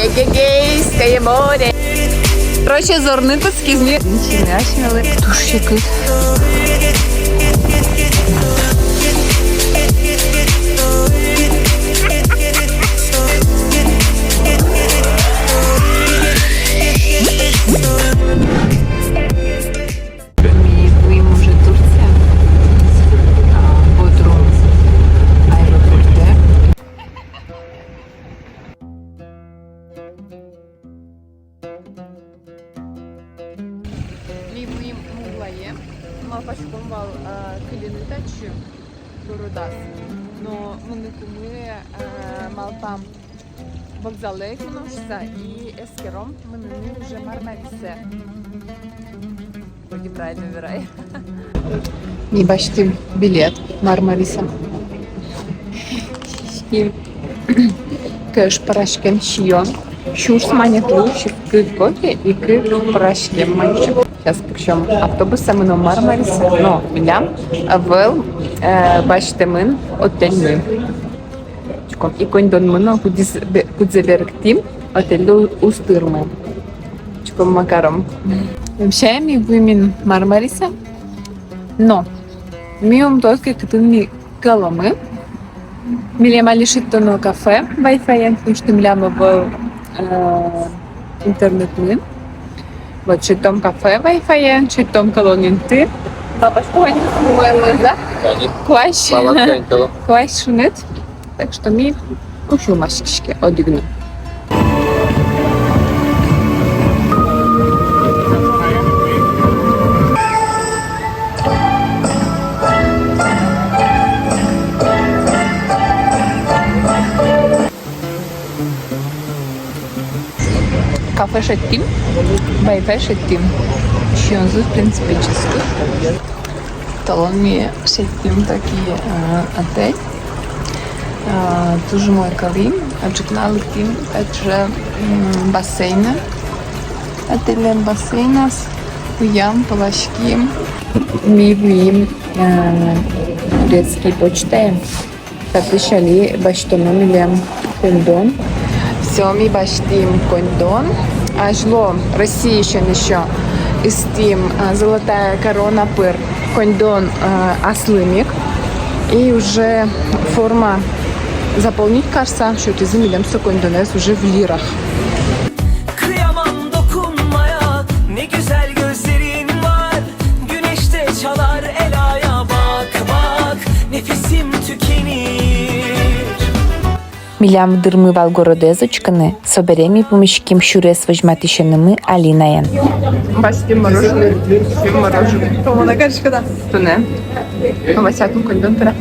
Егегейське море. Короче, зорнити скізні. Інчиняшняли. Тушики. Malpaşkom var klinitaçı Gorodas. Но мы кумы Малпам вокзале киношса и эскером мы уже Мармарисе. Вроде правильно выбирай. Не бачите билет Мармариса. Köş paraşkem şiyon. Şurs манетлу, şıkkı кофе и кыш paraşkem манчым. Сейчас причем автобусами на Мармарисе, но билям вел баштемын отельны. И кондон мына кудзеберктим отельду устырмы. Чуком макаром. Вообще ми вымин Мармарисе, но миум только кытынми каломы. Милема лишит тоно кафе Wi-Fi, потому что миляма был интернет-мы. Вот читом кафе Wi-Fi, читом колонинты. Бабашкой, да? Класс шунет. Так что ми кушу машкишки одигну. Кафе Шеттим, Wi-Fi Шеттим. Еще он в принципе чистый. Талон мне Шеттим такие отель. Тоже мой калим. Аджикнал Тим, также бассейны. Отель бассейна с уям, палашки. Ми вим турецкие почты. Подписали баштоном или кондон. Все, ми баштим кондон. Ажло Россия еще истим золотая корона пыр. Кондон аслымик. И уже форма заполнить, кажется, что это замелем все кондонез уже в лирах. Милям дырмы Волгородезочканы, собереми помещиким шурес возьматишенымы Алинаян. Баски мороженое, мороженое. Помона каршкада. То не. Васятым кондон пора.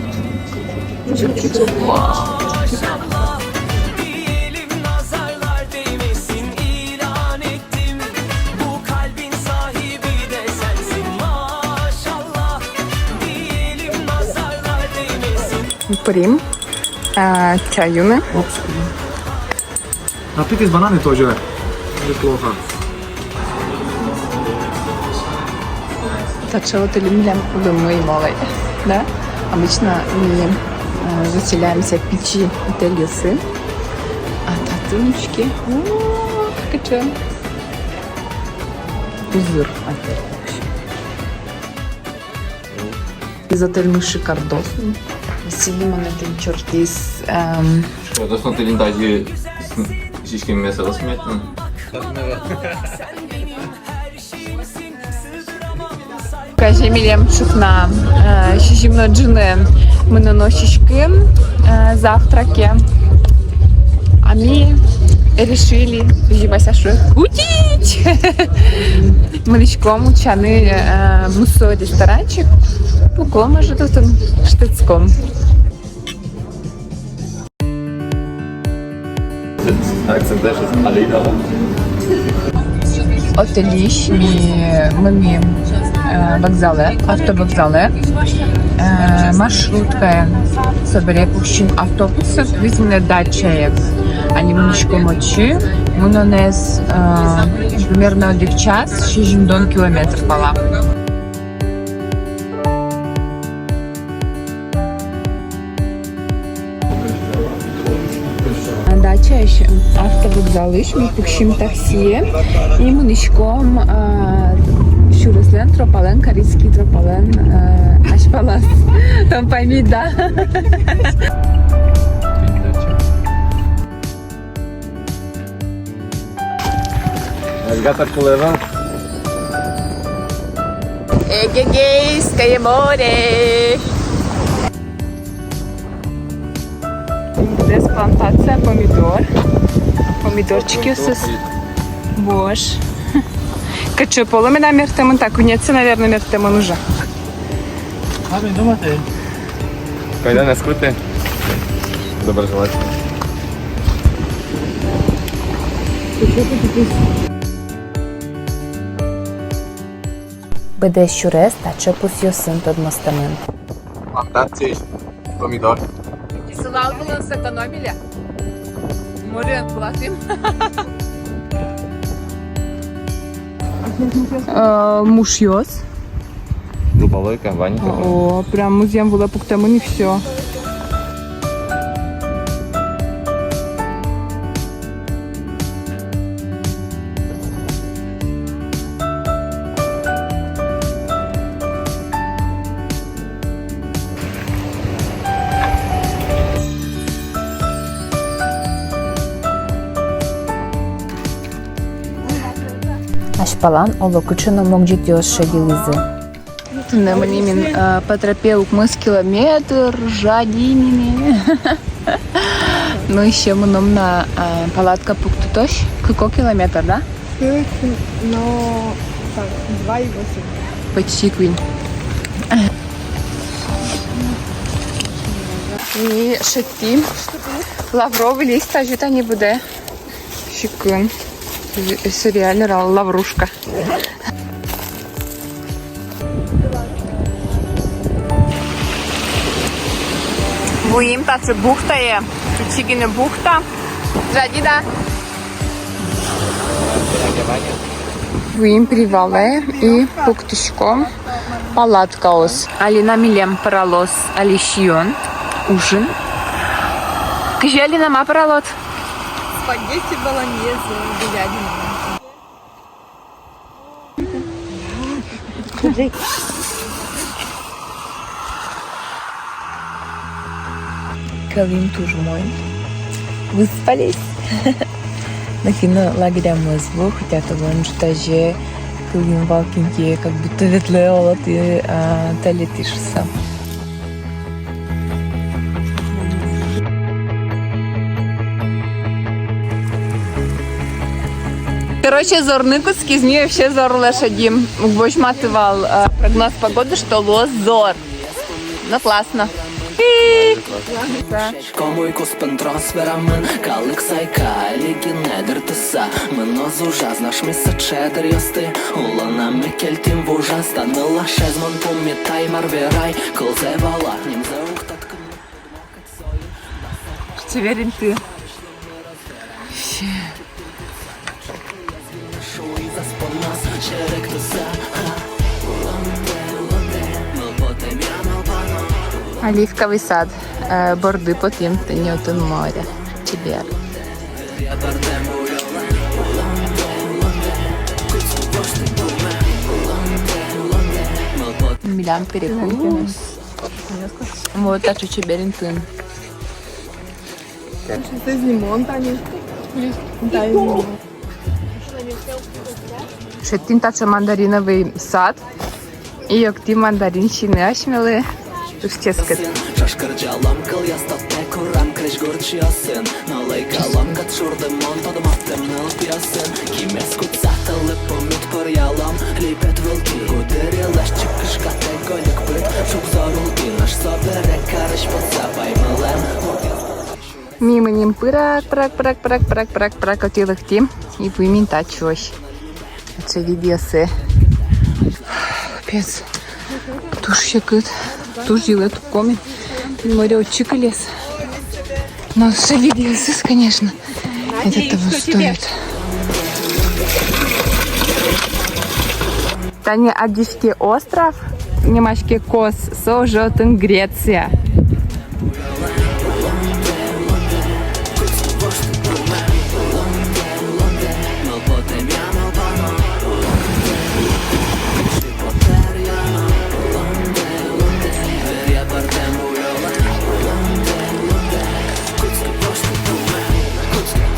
Прим. Чаюны. Напитки с бананы тоже неплохо. Так что вот или мы малые, да? Обычно мы заселяемся в печи отеля Сын. А татуночки. Как это? Узыр отель. Из отеля мы шикардосный. Сидим на этом чертис. Что, ты лентази шишки мясо рассметно? Каже милем шухна шижимно джине мы наносички завтраки. А мы решили кутить молочком чаны мусо ресторанчик. Пуком уже тут штыцком. Акцент ist Alina. Отеліш ми вокзале, автовокзале, маршрутка собере пущим автобусы, візьме дача, ані мнишко мочи, ми нанес примерно 1 час, 6 кілометрів пала. Дача автовокзалыш, ми пукшим таксі і муничком шуреслен тропален, корейський тропален, ашпалас. Там пойміть, да? Эгатар Егегейське море. Десь плантація помідор. Помідорчики все. Боже. Качу полумина мертемон, так, уняться, наверное, мертемон уже. Когда на скуте? Доброжелательно. Беде щурес та чопус йосин тод мостамент. Плантации, помидор. Кисылал было, сэкономили. Море платим. Муж йос. Дубовой компания. О, прям музеем было пуктамын и все. Ашпалан олокучено могджит йосше дилизи. Не мені він по тропе укмыс километр, жадинами. Ну і ще маном на палатка пуктутош. Кiko километр, да? Но так, 2,8. Почти квін. І шатті. Лавровий ліст, та жита не буде. Щекун. Реально лаврушка. Боїм, та це бухта є. Тут Чигіне бухта. Жадіда. Боїм привали і пуктушком палатка ос. Алина милем паралос алишион. Ужин. Кажи, Алина, ма паралот? Спагетти болоньезе, говядина. Калим туж мой. Выспались. На кино лагеря мозгу, хотя того он что же Калим валкинки, как будто ветлеола ты летишь сам. Короче, зорнику скизми вообще зор лошадим. Бош матывал прогноз погоды, что лос зор. Ну, классно. Комуйку спен трансферамен, калик сайка, ліги недер тиса. Мено зужа, знаш місце чедер йости. Улана мекельтім вужа, станила шезмон, пам'ятай марвірай. Колзе вала, нім заух таткам. Верим ты. Шуй за спон нас, черек тиса. Оливковый сад. Борды потім теньотин море. Чебер. Милям перекус. Вот так что чеберин тын. Це з лимон, Таня. Да, і лимон. Шеттин тача мандариновый сад. И актив мандаринщины ашмелы. Тушческет. Шашкарджалам кыл ястатте курам креш горчиясын. Налай калам кат шурдымон тодым аттемныл пиясын. Кимес кутсатылы помет пырялам. Липет вылки кудырелаш чыкышка теголик быт. Шук зарулки наш собере карыш потса баймылем. Мимо ним прак отилыхти. И вымин тачуш. Это видеосы. Капец. Туш щекыт. Туш делает коми. Море отчика лес. Но все видеосы, конечно. Это того стоит. Таня Адишки остров. Немашки Кос. Сожотын Греция.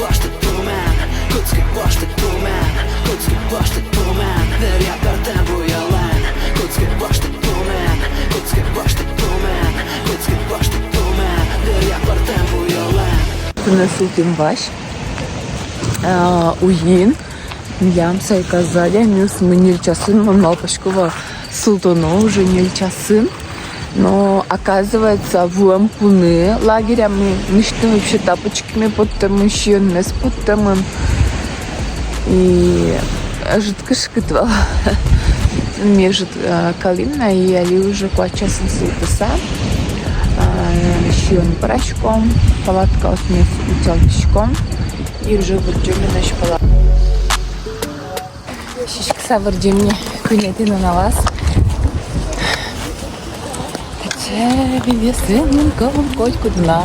başlı tumen Kucki başlı tumen Kucki başlı tumen Derya perten bu yalan Kucki başlı tumen Kucki başlı tumen Kucki başlı tumen Derya perten bu yalan Nasıl Тимваш? Уин. Ям сайказали, мюс мы нельчасын, он Малпашкова Султано уже нельчасын. Но оказывается в Лампуны лагеря мы ничто вообще тапочками под там еще не с под там. И жидко шкитвал. Между Калимна и Али уже квачасын Султаса. Еще порошком, палатка с метелочком. И уже вырджуми наш палатка. Шишкса вырджуми күнетин на вас. Тече весенним коть кудна.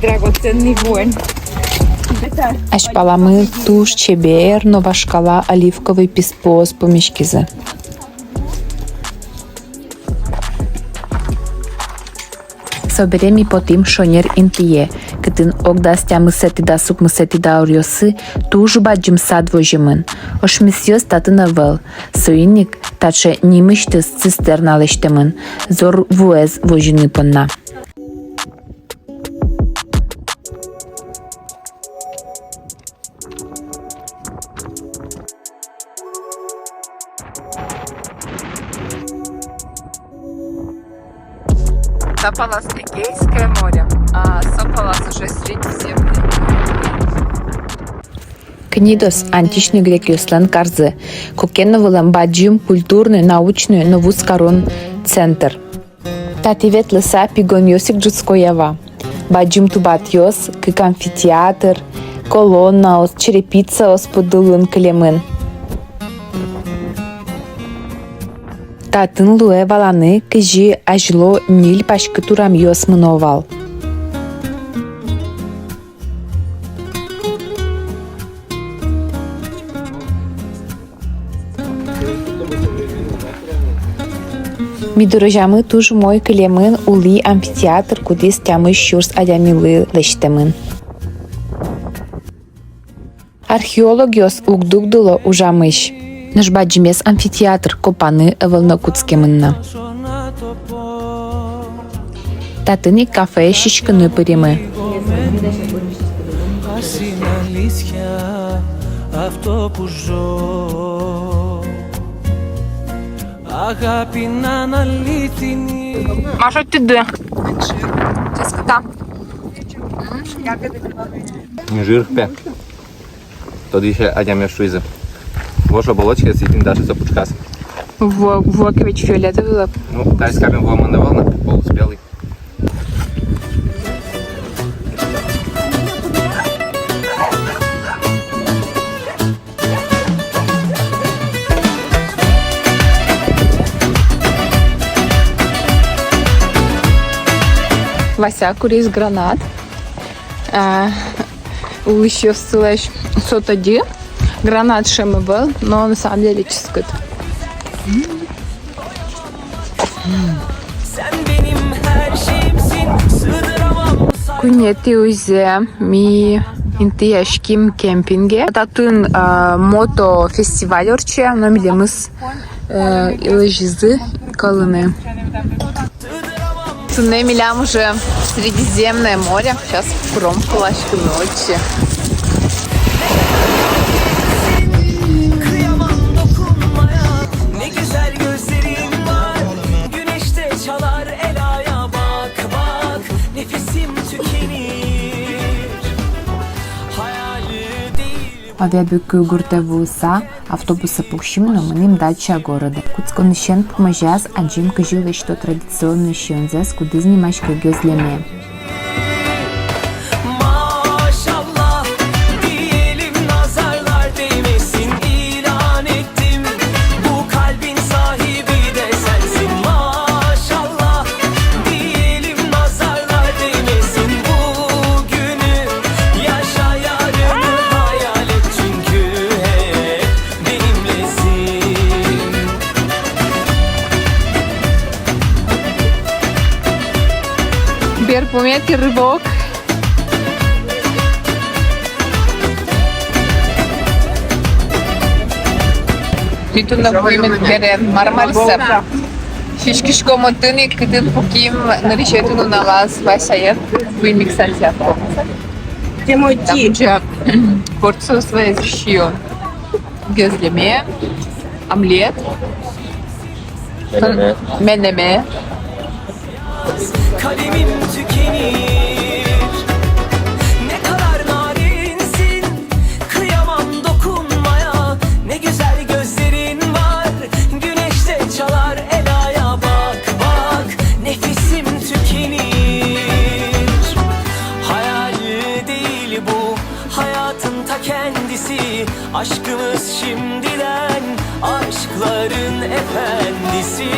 Драгоценный вонь. Ашпаламы туш чебер, нова шкала, оливковый писпос помешкизе. Собереми потим шонер интие, кытын огдастя мысети да сук мысети да орьосы, туж баджим сад вожимын. Ошмисьёс татына вел, соинник таче нимыштыс цистерналештемын, зор вуэз вожины понна. Сапалас Эгейское море, а Сапалас уже Средиземное. Книдос, античный грек Юслен Карзе, Кокеновылам баджим культурный, научный, новускарон центр. Тативет леса пигон Йосик Джуцкоева. Баджим тубат Йос, как амфитеатр, колонна, ос черепица, ос подылын калемын. Татын луэ валаны кыжи ажло ниль пашкы турам йос мыновал. Мидорожамы туж мой калемын ули амфитеатр кудис тямы щурс адямилы лештемын. Археолог йос угдугдыло ужамыш. Наш баджимес амфитеатр копаны Волнокутскемынна. Татыни кафе шишканы пыримы. Маша, ты да? Жир пе. Тоді ще адям шуйзе. Вож оболочка сидим даже запучкас. Вокович фиолетовый. Ну, дальше скажем, вомановал на полуспелый. Вася курис гранат. Еще ссылаешь сотади. Гранат шемы был, но на самом деле чискает. Күнети узе ми интияшким кемпинге. Татын мото фестиваль орче, но милемыз илыжизы калыны. Цуне милям уже Средиземное море. Сейчас пром плащку ночи. Авиабюкы гуртевуса автобусы пухщимно маним дача города. Куцконышен пумажаз аджим кыжил что традиционный щензес кудызни машка gözleme. Net rybok. Nyt например берем Marmaris'e. Şişkişko motını kıtın pukim наречетunu налаз васаят в миксация. Там уже порцию своей еще gözleme, omlet, menemen. Kalemim tükenir. Ne kadar narinsin, kıyamam dokunmaya. Ne güzel gözlerin var, güneşte çalar elaya. Bak bak, nefesim tükenir. Hayal değil bu, hayatın ta kendisi. Aşkımız şimdiden, aşkların efendisi.